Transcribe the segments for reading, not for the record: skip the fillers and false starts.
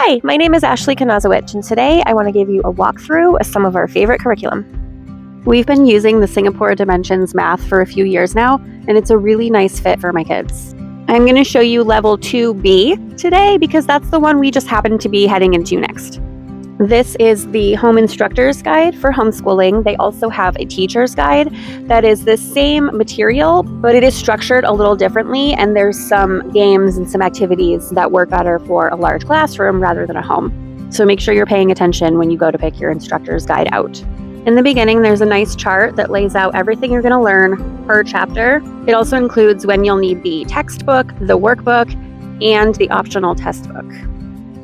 Hi, my name is Ashley Kanazowicz, and today I want to give you a walkthrough of some of our favorite curriculum. We've been using the Singapore Dimensions math for a few years now, and it's a really nice fit for my kids. I'm going to show you level 2B today because that's the one we just happen to be heading into next. This is the Home Instructor's Guide for homeschooling. They also have a teacher's guide that is the same material, but it is structured a little differently, and there's some games and some activities that work better for a large classroom rather than a home. So make sure you're paying attention when you go to pick your instructor's guide out. In the beginning, there's a nice chart that lays out everything you're going to learn per chapter. It also includes when you'll need the textbook, the workbook, and the optional test book.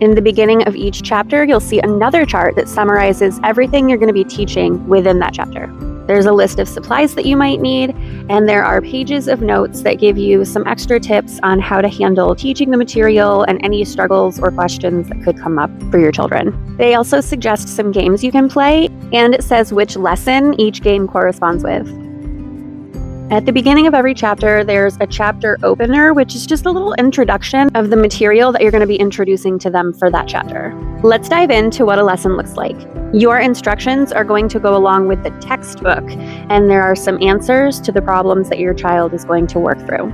In the beginning of each chapter, you'll see another chart that summarizes everything you're going to be teaching within that chapter. There's a list of supplies that you might need, and there are pages of notes that give you some extra tips on how to handle teaching the material and any struggles or questions that could come up for your children. They also suggest some games you can play, and it says which lesson each game corresponds with. At the beginning of every chapter, there's a chapter opener, which is just a little introduction of the material that you're going to be introducing to them for that chapter. Let's dive into what a lesson looks like. Your instructions are going to go along with the textbook, and there are some answers to the problems that your child is going to work through.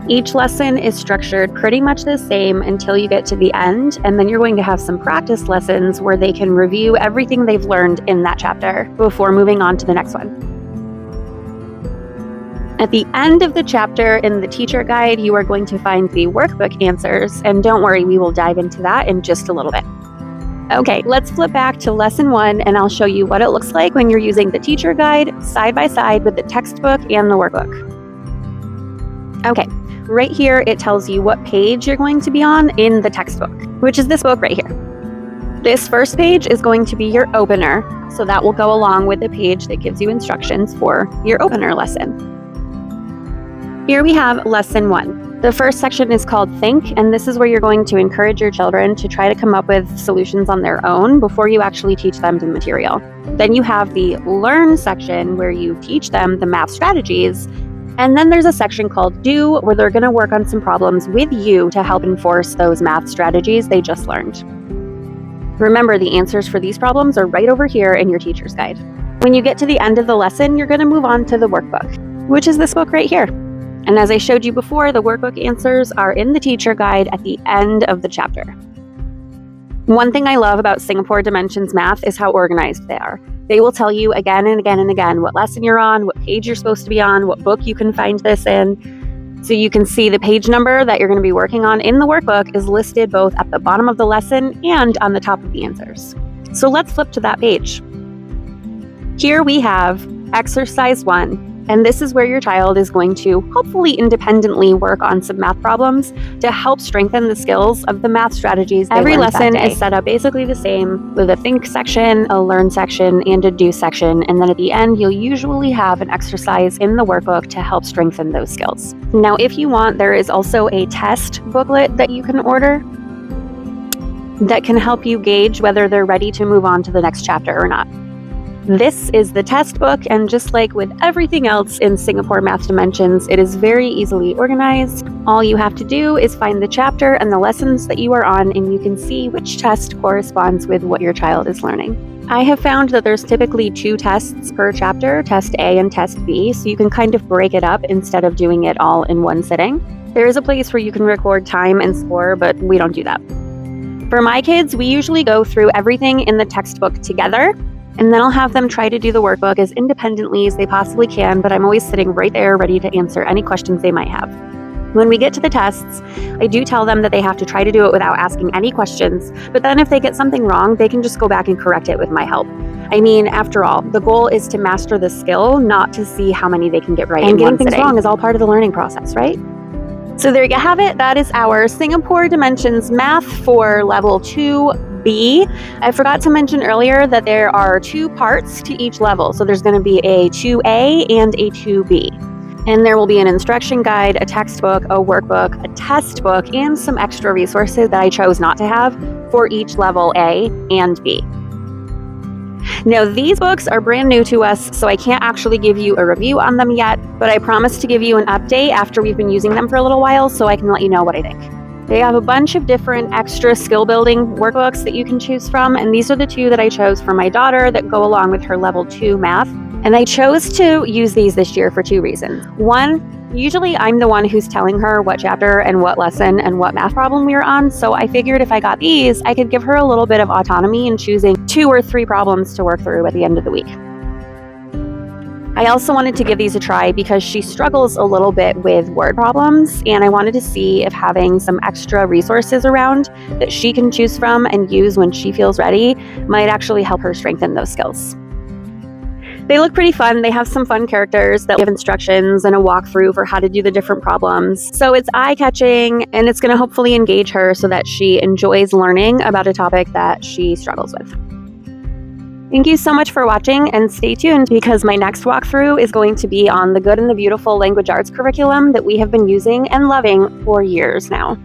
Each lesson is structured pretty much the same until you get to the end, and then you're going to have some practice lessons where they can review everything they've learned in that chapter before moving on to the next one. At the end of the chapter in the teacher guide, you are going to find the workbook answers, and don't worry, we will dive into that in just a little bit. Okay, let's flip back to lesson 1, and I'll show you what it looks like when you're using the teacher guide side by side with the textbook and the workbook. Okay, right here it tells you what page you're going to be on in the textbook, which is this book right here. This first page is going to be your opener, so that will go along with the page that gives you instructions for your opener lesson. Here we have lesson 1. The first section is called Think, and this is where you're going to encourage your children to try to come up with solutions on their own before you actually teach them the material. Then you have the Learn section where you teach them the math strategies, and then there's a section called Do where they're going to work on some problems with you to help enforce those math strategies they just learned. Remember, the answers for these problems are right over here in your teacher's guide. When you get to the end of the lesson, you're going to move on to the workbook, which is this book right here. And as I showed you before, the workbook answers are in the teacher guide at the end of the chapter. One thing I love about Singapore Dimensions Math is how organized they are. They will tell you again and again and again what lesson you're on, what page you're supposed to be on, what book you can find this in. So you can see the page number that you're going to be working on in the workbook is listed both at the bottom of the lesson and on the top of the answers. So let's flip to that page. Here we have exercise 1. And this is where your child is going to hopefully independently work on some math problems to help strengthen the skills of the math strategies they learned that day. Every lesson is set up basically the same with a think section, a learn section, and a do section. And then at the end, you'll usually have an exercise in the workbook to help strengthen those skills. Now, if you want, there is also a test booklet that you can order that can help you gauge whether they're ready to move on to the next chapter or not. This is the test book, and just like with everything else in Singapore Math Dimensions, it is very easily organized. All you have to do is find the chapter and the lessons that you are on, and you can see which test corresponds with what your child is learning. I have found that there's typically 2 tests per chapter, test A and test B, so you can kind of break it up instead of doing it all in one sitting. There is a place where you can record time and score, but we don't do that. For my kids, we usually go through everything in the textbook together, and then I'll have them try to do the workbook as independently as they possibly can, but I'm always sitting right there ready to answer any questions they might have. When we get to the tests, I do tell them that they have to try to do it without asking any questions, but then if they get something wrong, they can just go back and correct it with my help. I mean, after all, the goal is to master the skill, not to see how many they can get right in one sitting. And getting things wrong is all part of the learning process, right? So there you have it. That is our Singapore Dimensions Math for Level 2B. I forgot to mention earlier that there are 2 parts to each level. So there's going to be a 2A and a 2B. And there will be an instruction guide, a textbook, a workbook, a test book, and some extra resources that I chose not to have for each level A and B. Now, these books are brand new to us, so I can't actually give you a review on them yet, but I promise to give you an update after we've been using them for a little while so I can let you know what I think. They have a bunch of different extra skill building workbooks that you can choose from, and these are the 2 that I chose for my daughter that go along with her level 2 math. And I chose to use these this year for 2 reasons. One, usually I'm the one who's telling her what chapter and what lesson and what math problem we are on, so I figured if I got these, I could give her a little bit of autonomy in choosing 2 or 3 problems to work through at the end of the week. I also wanted to give these a try because she struggles a little bit with word problems, and I wanted to see if having some extra resources around that she can choose from and use when she feels ready might actually help her strengthen those skills. They look pretty fun. They have some fun characters that give instructions and a walkthrough for how to do the different problems. So it's eye-catching, and it's going to hopefully engage her so that she enjoys learning about a topic that she struggles with. Thank you so much for watching, and stay tuned because my next walkthrough is going to be on the Good and the Beautiful language arts curriculum that we have been using and loving for years now.